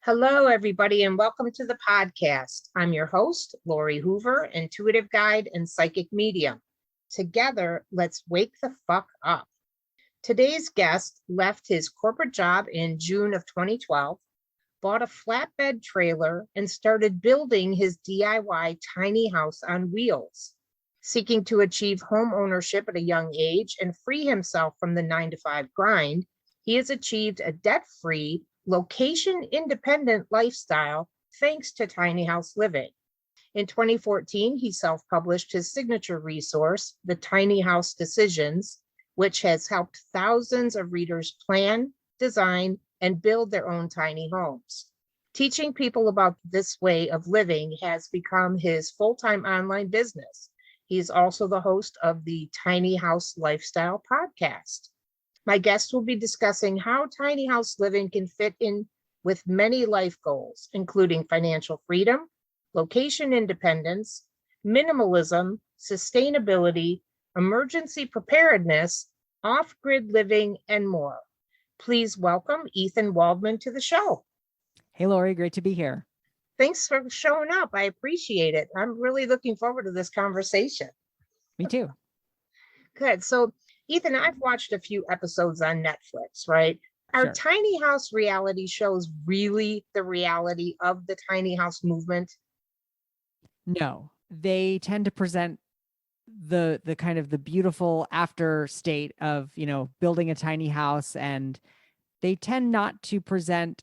Hello, everybody, and welcome to the podcast. I'm your host, Lori Hoover, intuitive guide and psychic medium. Together, let's wake the fuck up. Today's guest left his corporate job in June of 2012, bought a flatbed trailer, and started building his DIY tiny house on wheels. Seeking to achieve home ownership at a young age and free himself from the 9-to-5 grind, he has achieved a debt-free, location-independent lifestyle thanks to tiny house living. In 2014, he self-published his signature resource, The Tiny House Decisions, which has helped thousands of readers plan, design, and build their own tiny homes. Teaching people about this way of living has become his full-time online business. He is also the host of the Tiny House Lifestyle podcast. My guest will be discussing how tiny house living can fit in with many life goals, including financial freedom, location independence, minimalism, sustainability, emergency preparedness, off-grid living, and more. Please welcome Ethan Waldman to the show. Hey, Lori, great to be here. Thanks for showing up. I appreciate it. I'm really looking forward to this conversation. Me too. Good. So, Ethan, I've watched a few episodes on Netflix, right? Are Sure. tiny house reality shows really the reality of the tiny house movement? No, they tend to present the kind of the beautiful after state of, building a tiny house, and they tend not to present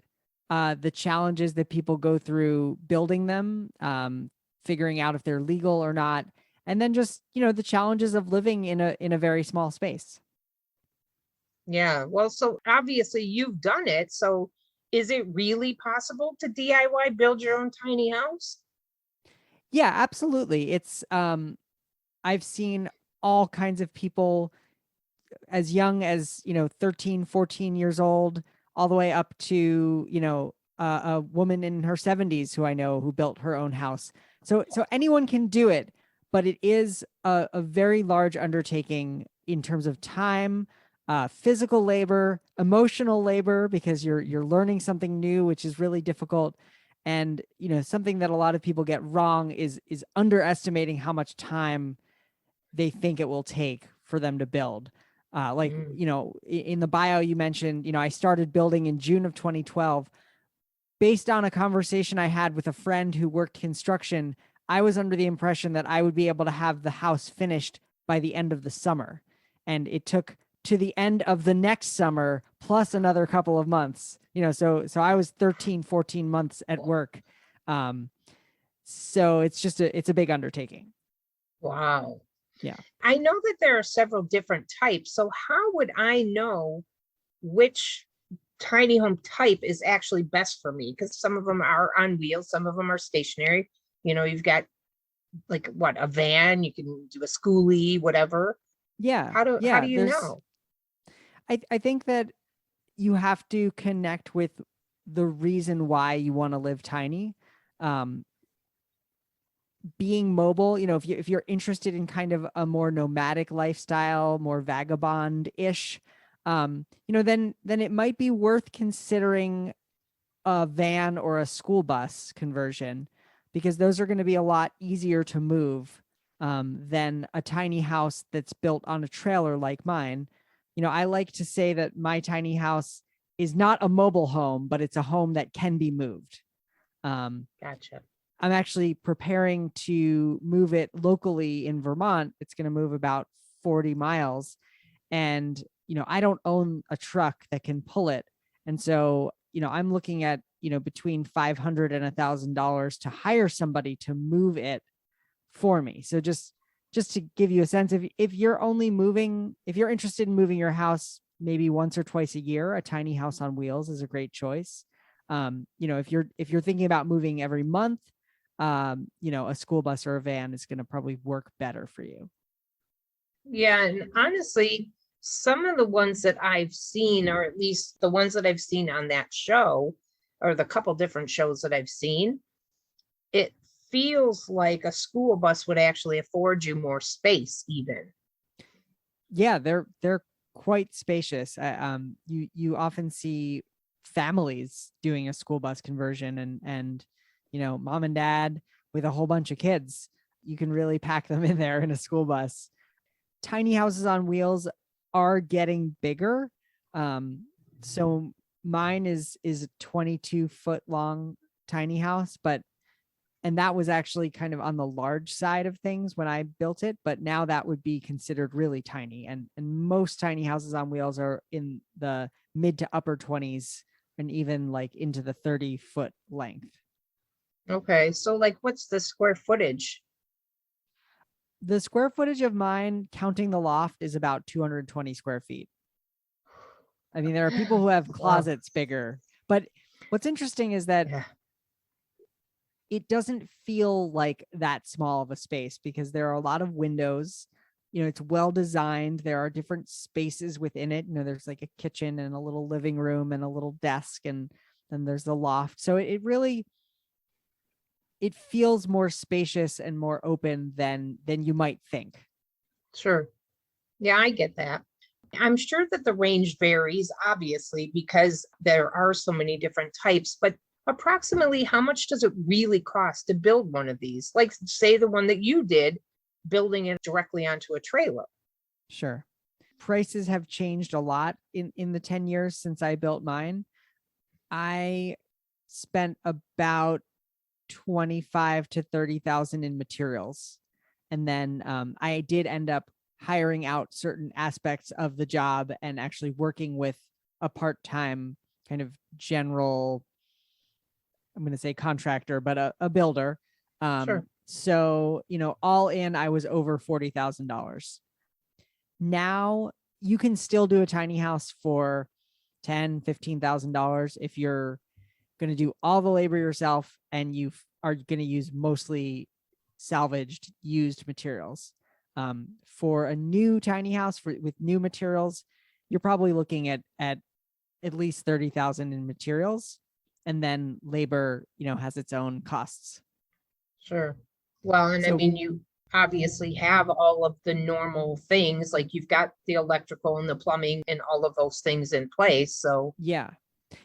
the challenges that people go through building them, figuring out if they're legal or not, and then just, the challenges of living in a very small space. Yeah. Well, so obviously you've done it. So is it really possible to DIY build your own tiny house? Yeah, absolutely. It's I've seen all kinds of people as young as, 13, 14 years old, all the way up to, a woman in her 70s who I know who built her own house. So anyone can do it, but it is a very large undertaking in terms of time, physical labor, emotional labor, because you're learning something new, which is really difficult. And, something that a lot of people get wrong is underestimating how much time they think it will take for them to build. In the bio you mentioned, I started building in June of 2012. Based on a conversation I had with a friend who worked construction, I was under the impression that I would be able to have the house finished by the end of the summer. And it took to the end of the next summer, plus another couple of months, so I was 13, 14 months at work. So it's a big undertaking. Wow. Yeah. I know that there are several different types. So how would I know which tiny home type is actually best for me? Because some of them are on wheels, some of them are stationary. You've got like a van, you can do a schoolie, whatever. Yeah. How do you know? I think that you have to connect with the reason why you want to live tiny. Being mobile, if you're interested in kind of a more nomadic lifestyle, more vagabond-ish, then it might be worth considering a van or a school bus conversion, because those are going to be a lot easier to move than a tiny house that's built on a trailer like mine. I like to say that my tiny house is not a mobile home, but it's a home that can be moved. Gotcha. I'm actually preparing to move it locally in Vermont. It's going to move about 40 miles. And, I don't own a truck that can pull it. And so, I'm looking at, between $500 and $1,000 to hire somebody to move it for me. So just to give you a sense of, if you're interested in moving your house maybe once or twice a year, a tiny house on wheels is a great choice. If you're thinking about moving every month, a school bus or a van is going to probably work better for you. Yeah. And honestly, some of the ones that I've seen, or at least the ones that I've seen on that show, or the couple different shows that I've seen, it feels like a school bus would actually afford you more space even. Yeah, they're quite spacious. You often see families doing a school bus conversion, and mom and dad with a whole bunch of kids. You can really pack them in there in a school bus. Tiny houses on wheels are getting bigger. So mine is a 22-foot long tiny house, and that was actually kind of on the large side of things when I built it, but now that would be considered really tiny. And most tiny houses on wheels are in the mid to upper 20s and even like into the 30-foot length. Okay, so like what's the square footage? The square footage of mine, counting the loft, is about 220 square feet. I mean, there are people who have Wow. closets bigger, but what's interesting is that Yeah, it doesn't feel like that small of a space because there are a lot of windows. It's well designed. There are different spaces within it. There's like a kitchen and a little living room and a little desk, and then there's the loft. So it really, it feels more spacious and more open than you might think. sure. Yeah, I get that. I'm sure that the range varies, obviously, because there are so many different types, but approximately how much does it really cost to build one of these? Like, say, the one that you did, building it directly onto a trailer. Sure. Prices have changed a lot in the 10 years since I built mine. I spent about 25 to 30,000 in materials. And then I did end up hiring out certain aspects of the job and actually working with a part-time kind of general, I'm going to say contractor, but a builder. Sure. So, all in, I was over $40,000. Now you can still do a tiny house for $10,000, $15,000 if you're going to do all the labor yourself and you are going to use mostly salvaged used materials. For a new tiny house with new materials, you're probably looking at least 30,000 in materials, and then labor, has its own costs. Sure. Well, and I So mean, you obviously have all of the normal things, like you've got the electrical and the plumbing and all of those things in place. So, yeah,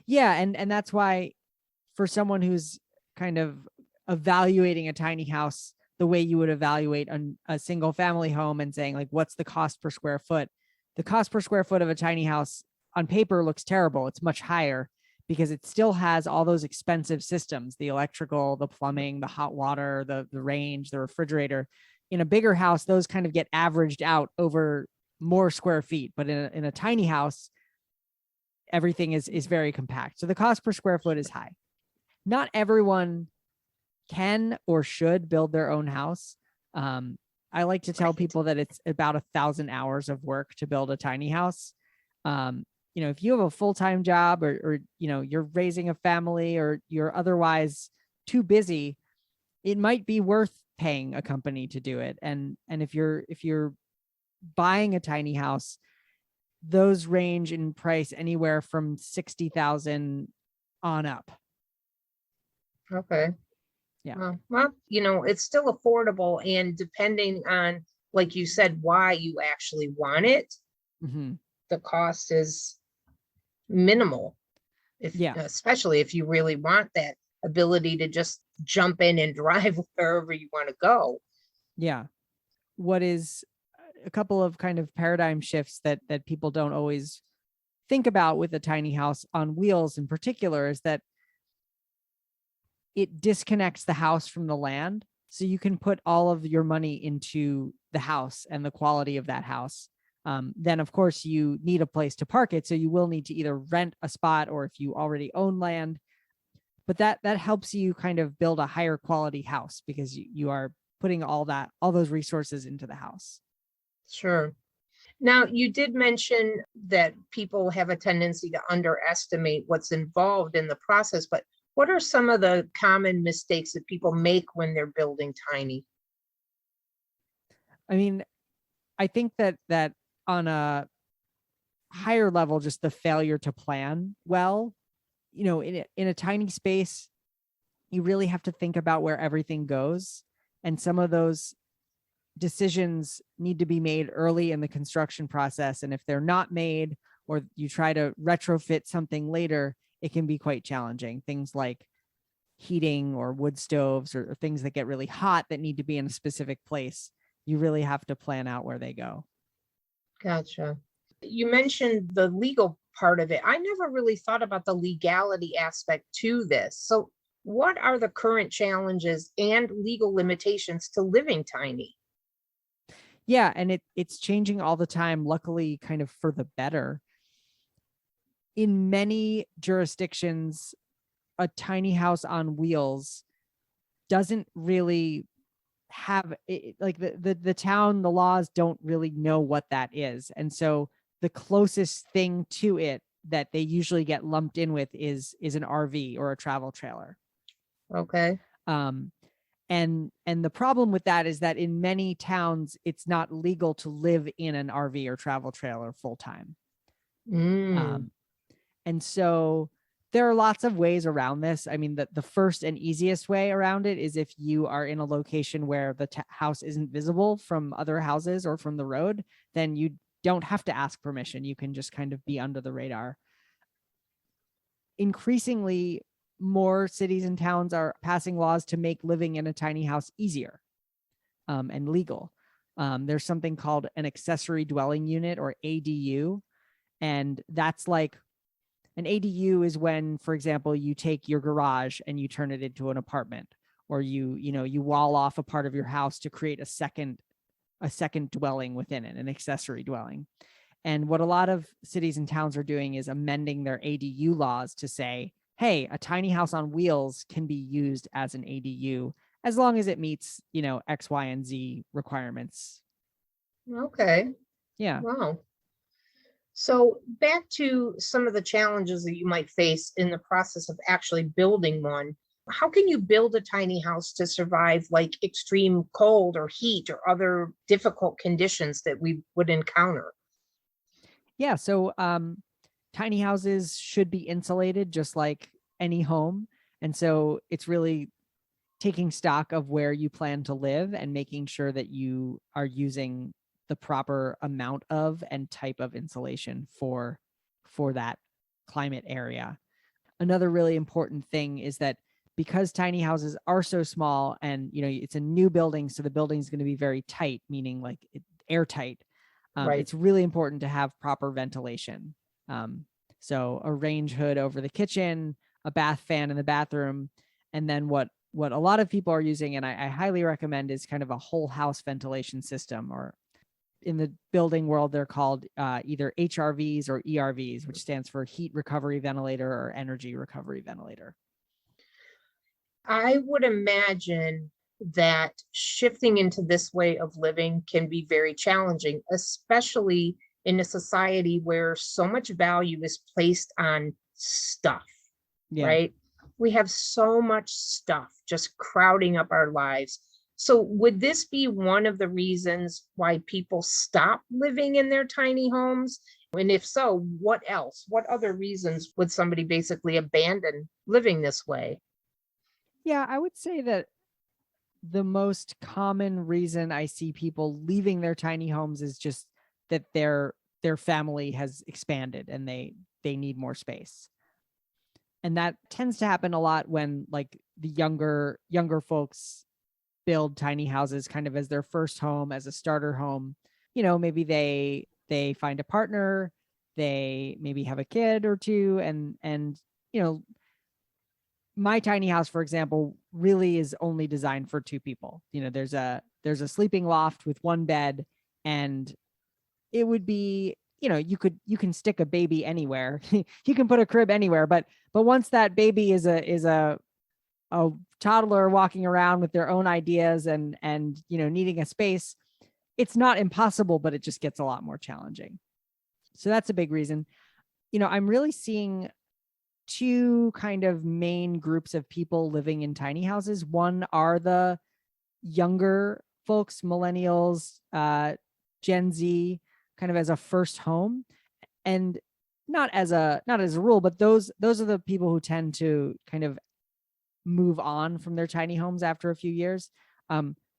and that's why, for someone who's kind of evaluating a tiny house the way you would evaluate a single family home and saying like, what's the cost per square foot? The cost per square foot of a tiny house on paper looks terrible. It's much higher because it still has all those expensive systems, the electrical, the plumbing, the hot water, the range, the refrigerator. In a bigger house, those kind of get averaged out over more square feet. But in a tiny house, everything is very compact. So the cost per square foot is high. Not everyone can or should build their own house. I like to tell people that it's about 1,000 hours of work to build a tiny house. If you have a full-time job or you're raising a family or you're otherwise too busy, it might be worth paying a company to do it. And if you're buying a tiny house, those range in price anywhere from 60,000 on up. okay. Yeah. Well, it's still affordable, and depending on, like you said, why you actually want it, Mm-hmm. the cost is minimal. Especially if you really want that ability to just jump in and drive wherever you want to go. Yeah. What is a couple of kind of paradigm shifts that people don't always think about with a tiny house on wheels in particular is that it disconnects the house from the land. So you can put all of your money into the house and the quality of that house. Then of course you need a place to park it. So you will need to either rent a spot or if you already own land, but that helps you kind of build a higher quality house because you are putting all those resources into the house. Sure. Now, you did mention that people have a tendency to underestimate what's involved in the process, but what are some of the common mistakes that people make when they're building tiny? I mean, I think that on a higher level, just the failure to plan well, in a tiny space, you really have to think about where everything goes. And some of those decisions need to be made early in the construction process. And if they're not made, or you try to retrofit something later, it can be quite challenging. Things like heating or wood stoves or things that get really hot that need to be in a specific place. You really have to plan out where they go. Gotcha. You mentioned the legal part of it. I never really thought about the legality aspect to this. So, what are the current challenges and legal limitations to living tiny? Yeah, and it's changing all the time, luckily kind of for the better. In many jurisdictions, a tiny house on wheels doesn't really have like the town, the laws don't really know what that is. And so the closest thing to it that they usually get lumped in with is an RV or a travel trailer. Okay. And the problem with that is that in many towns, it's not legal to live in an RV or travel trailer full time. And so there are lots of ways around this. I mean, the first and easiest way around it is if you are in a location where the house isn't visible from other houses or from the road, then you don't have to ask permission. You can just kind of be under the radar. Increasingly, more cities and towns are passing laws to make living in a tiny house easier and legal. There's something called an accessory dwelling unit, or ADU. And that's like, an ADU is when, for example, you take your garage and you turn it into an apartment, or you wall off a part of your house to create a second dwelling within it, an accessory dwelling. And what a lot of cities and towns are doing is amending their ADU laws to say, hey, a tiny house on wheels can be used as an ADU as long as it meets, X, Y, and Z requirements. Okay. Yeah. Wow. So back to some of the challenges that you might face in the process of actually building one. How can you build a tiny house to survive like extreme cold or heat or other difficult conditions that we would encounter? Yeah. So tiny houses should be insulated just like any home. And so it's really taking stock of where you plan to live and making sure that you are using the proper amount of and type of insulation for that climate area. Another really important thing is that because tiny houses are so small and it's a new building, so the building is going to be very tight, meaning like airtight. Right. It's really important to have proper ventilation. So a range hood over the kitchen, a bath fan in the bathroom, and then what a lot of people are using, and I highly recommend, is kind of a whole house ventilation system, or in the building world, they're called either HRVs or ERVs, which stands for heat recovery ventilator or energy recovery ventilator. I would imagine that shifting into this way of living can be very challenging, especially in a society where so much value is placed on stuff, right? We have so much stuff just crowding up our lives. So would this be one of the reasons why people stop living in their tiny homes? And if so, what else? What other reasons would somebody basically abandon living this way? Yeah, I would say that the most common reason I see people leaving their tiny homes is just that their family has expanded and they need more space. And that tends to happen a lot when like the younger folks build tiny houses kind of as their first home, as a starter home. Maybe they find a partner, they maybe have a kid or two, and my tiny house, for example, really is only designed for two people. There's a sleeping loft with one bed, and it would be, you can stick a baby anywhere. You can put a crib anywhere, but once that baby is a toddler walking around with their own ideas and needing a space, it's not impossible, but it just gets a lot more challenging. So that's a big reason. I'm really seeing two kind of main groups of people living in tiny houses. One are the younger folks, millennials, Gen Z, kind of as a first home, and not as a rule, but those are the people who tend to kind of move on from their tiny homes after a few years.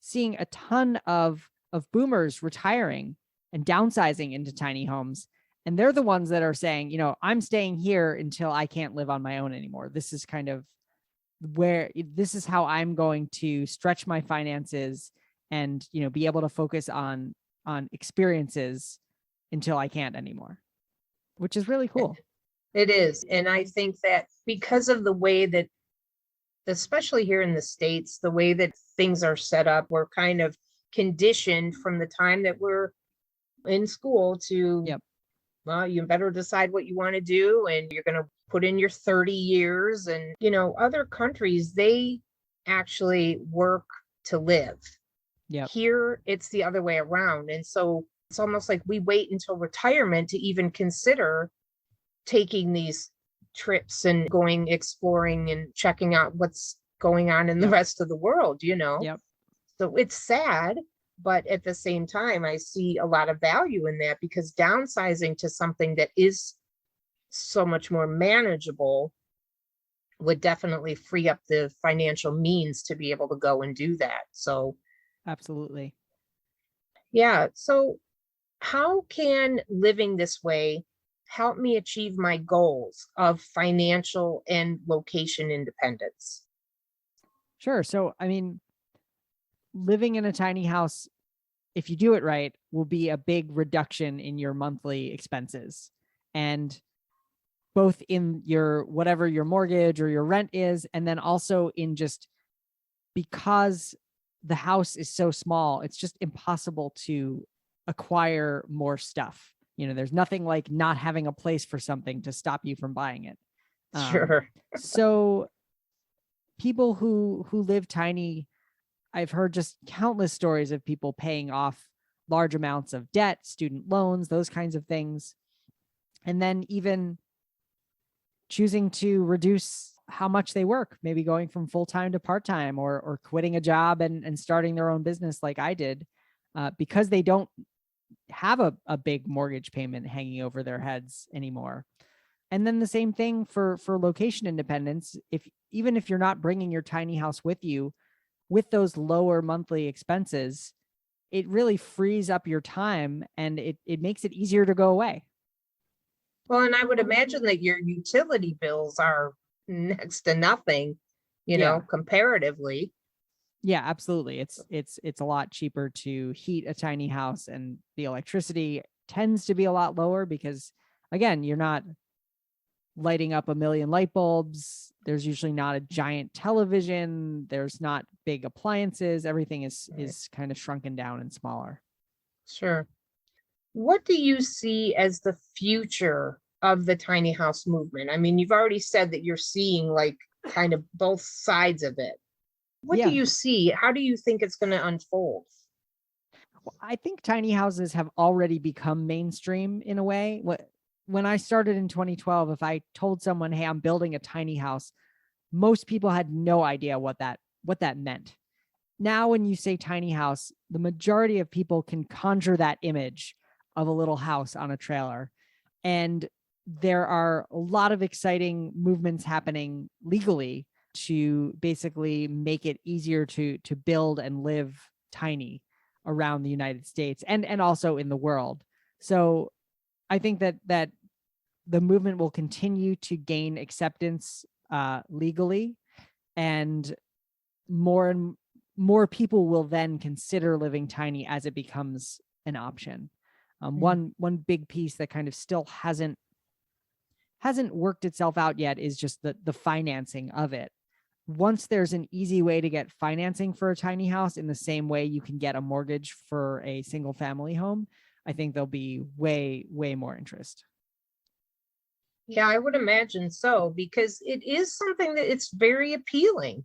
Seeing a ton of boomers retiring and downsizing into tiny homes. And they're the ones that are saying, I'm staying here until I can't live on my own anymore. This is kind of this is how I'm going to stretch my finances and, be able to focus on experiences until I can't anymore, which is really cool. It is. And I think that because of the way that, especially here in the States, the way that things are set up, we're kind of conditioned from the time that we're in school to, Yep. well, you better decide what you want to do, and you're going to put in your 30 years. And, other countries, they actually work to live. Yep. Here, it's the other way around. And so it's almost like we wait until retirement to even consider taking these trips and going exploring and checking out what's going on in the rest of the world, Yep. So it's sad, but at the same time, I see a lot of value in that, because downsizing to something that is so much more manageable would definitely free up the financial means to be able to go and do that. So absolutely. Yeah. So how can living this way help me achieve my goals of financial and location independence? Sure. So, living in a tiny house, if you do it right, will be a big reduction in your monthly expenses. And both in your whatever your mortgage or your rent is, and then also in just because the house is so small, it's just impossible to acquire more stuff. There's nothing like not having a place for something to stop you from buying it. Sure. So people who live tiny, I've heard just countless stories of people paying off large amounts of debt, student loans, those kinds of things. And then even choosing to reduce how much they work, maybe going from full-time to part-time, or quitting a job and starting their own business like I did, because they don't have a big mortgage payment hanging over their heads anymore. And then the same thing for location independence. Even if you're not bringing your tiny house with you, with those lower monthly expenses, it really frees up your time, and it makes it easier to go away. Well, and I would imagine that your utility bills are next to nothing, comparatively. Yeah, absolutely. It's a lot cheaper to heat a tiny house, and the electricity tends to be a lot lower because, again, you're not lighting up a million light bulbs. There's usually not a giant television. There's not big appliances. Everything is kind of shrunken down and smaller. Sure. What do you see as the future of the tiny house movement? I mean, you've already said that you're seeing like kind of both sides of it. What do you see? How do you think it's going to unfold? Well, I think tiny houses have already become mainstream in a way. When I started in 2012, if I told someone, "Hey, I'm building a tiny house," most people had no idea what that meant. Now, when you say tiny house, the majority of people can conjure that image of a little house on a trailer. And there are a lot of exciting movements happening legally to basically make it easier to build and live tiny around the United States and also in the world. So I think that the movement will continue to gain acceptance legally, and more people will then consider living tiny as it becomes an option. One big piece that kind of still hasn't worked itself out yet is just the financing of it. Once there's an easy way to get financing for a tiny house in the same way you can get a mortgage for a single family home, I think there'll be way, way more interest. Yeah, I would imagine so, because it is something that it's very appealing.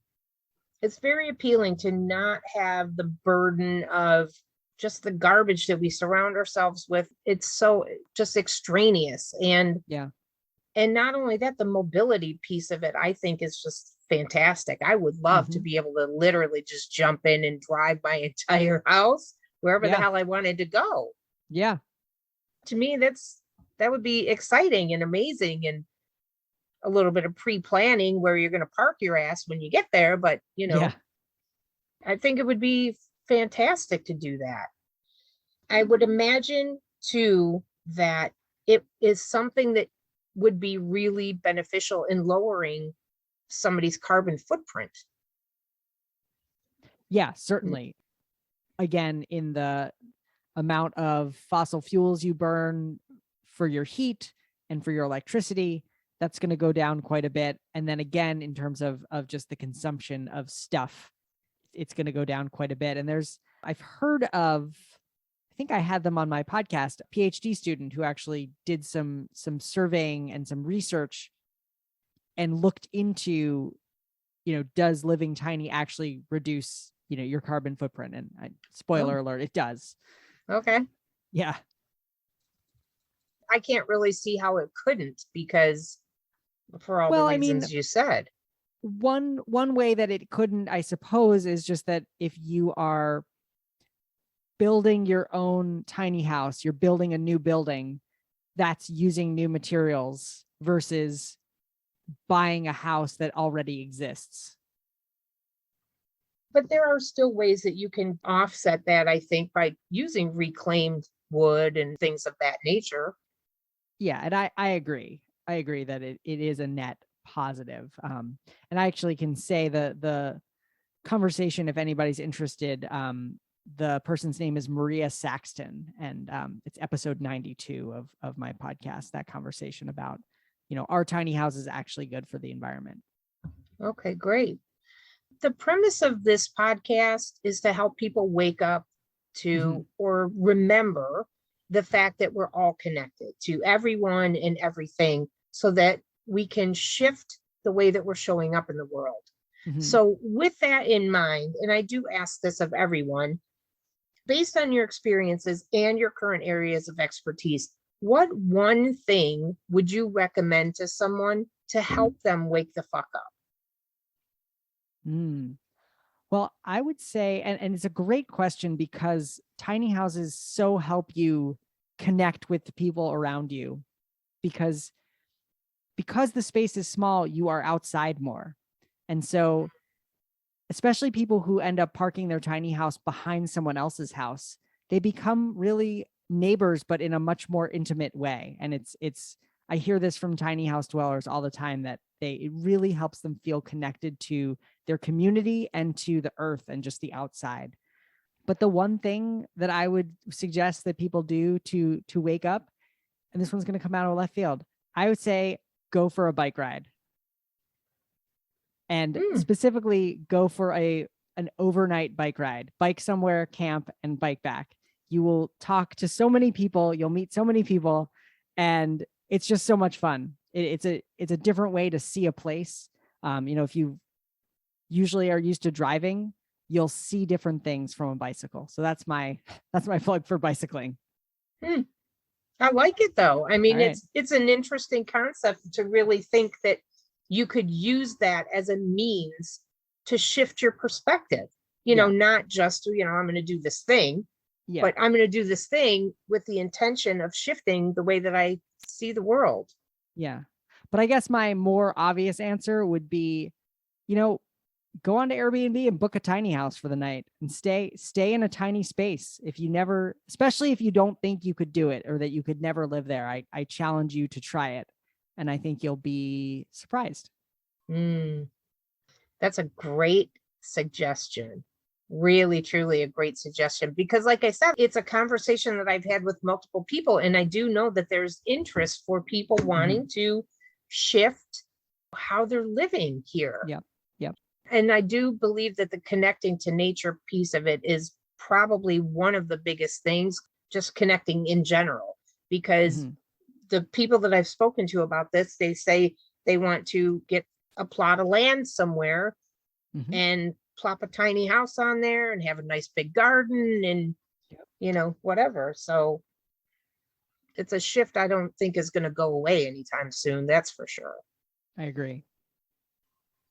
It's very appealing to not have the burden of just the garbage that we surround ourselves with. It's so just extraneous. And not only that, the mobility piece of it, I think, is just fantastic. I would love to be able to literally just jump in and drive my entire house wherever the hell I wanted to go. Yeah. To me, that would be exciting and amazing, and a little bit of pre-planning where you're going to park your ass when you get there. But, I think it would be fantastic to do that. I would imagine too that it is something that would be really beneficial in lowering somebody's carbon footprint. Yeah, certainly. Again, in the amount of fossil fuels you burn for your heat and for your electricity, that's going to go down quite a bit. And then again, in terms of just the consumption of stuff, it's going to go down quite a bit. And I've heard of, I think I had them on my podcast, a PhD student who actually did some surveying and some research and looked into, does living tiny actually reduce, your carbon footprint? And spoiler alert, it does. Okay. Yeah. I can't really see how it couldn't, because for all the reasons you said. One way that it couldn't, I suppose, is just that if you are building your own tiny house, you're building a new building that's using new materials versus buying a house that already exists. But there are still ways that you can offset that, I think, by using reclaimed wood and things of that nature. Yeah, and I agree. I agree that it is a net positive. And I actually can say the conversation, if anybody's interested, the person's name is Maria Saxton, and it's episode 92 of my podcast, that conversation about, are tiny houses actually good for the environment? Okay, great. The premise of this podcast is to help people wake up to or remember the fact that we're all connected to everyone and everything, so that we can shift the way that we're showing up in the world. So with that in mind, and I do ask this of everyone, based on your experiences and your current areas of expertise, what one thing would you recommend to someone to help them wake the fuck up? Well, I would say, and it's a great question, because tiny houses so help you connect with the people around you, because the space is small, you are outside more. And so, especially people who end up parking their tiny house behind someone else's house, they become really neighbors, but in a much more intimate way. And I hear this from tiny house dwellers all the time, that it really helps them feel connected to their community and to the earth and just the outside. But the one thing that I would suggest that people do to wake up, and this one's going to come out of left field, I would say go for a bike ride. And specifically go for an overnight bike ride. Bike somewhere, camp, and bike back. You will talk to so many people, you'll meet so many people, and it's just so much fun. It's a different way to see a place. If you usually are used to driving, you'll see different things from a bicycle. So that's my plug for bicycling. I like it, though. I mean, right. It's an interesting concept to really think that you could use that as a means to shift your perspective, not just, I'm going to do this thing, but I'm going to do this thing with the intention of shifting the way that I see the world. Yeah. But I guess my more obvious answer would be, go on to Airbnb and book a tiny house for the night and stay in a tiny space. Especially if you don't think you could do it, or that you could never live there, I challenge you to try it. And I think you'll be surprised. That's a great suggestion. Really, truly a great suggestion. Because like I said, it's a conversation that I've had with multiple people. And I do know that there's interest for people wanting to shift how they're living here. Yep. And I do believe that the connecting to nature piece of it is probably one of the biggest things, just connecting in general. Because the people that I've spoken to about this, they say they want to get a plot of land somewhere and plop a tiny house on there and have a nice big garden and, whatever. So it's a shift I don't think is going to go away anytime soon. That's for sure. I agree.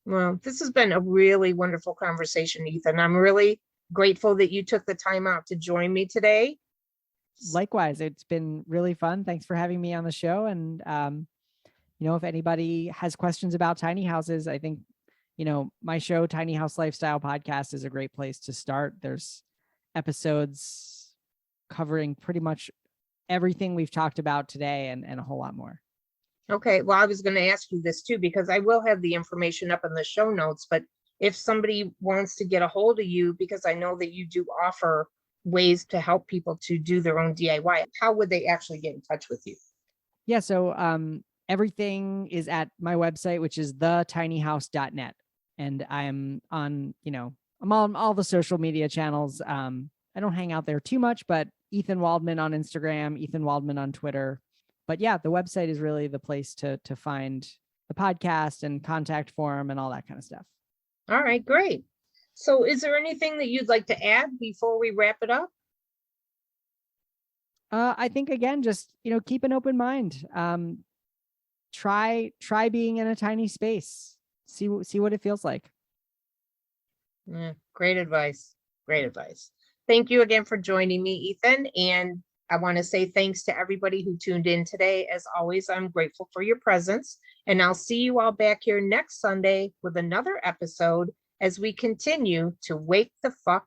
Well, this has been a really wonderful conversation, Ethan. I'm really grateful that you took the time out to join me today. Likewise, it's been really fun. Thanks for having me on the show. And, if anybody has questions about tiny houses, I think, my show, Tiny House Lifestyle Podcast, is a great place to start. There's episodes covering pretty much everything we've talked about today and a whole lot more. Okay, well, I was going to ask you this too, because I will have the information up in the show notes, but if somebody wants to get a hold of you, because I know that you do offer ways to help people to do their own DIY, how would they actually get in touch with you? Yeah. So everything is at my website, which is thetinyhouse.net. And I'm on, I'm on all the social media channels. I don't hang out there too much, but Ethan Waldman on Instagram, Ethan Waldman on Twitter. But yeah, the website is really the place to find the podcast and contact form and all that kind of stuff. All right, great. So is there anything that you'd like to add before we wrap it up? I think again, just, keep an open mind. Try being in a tiny space. See what it feels like. Yeah, great advice. Great advice. Thank you again for joining me, Ethan. And I want to say thanks to everybody who tuned in today. As always, I'm grateful for your presence. And I'll see you all back here next Sunday with another episode as we continue to wake the fuck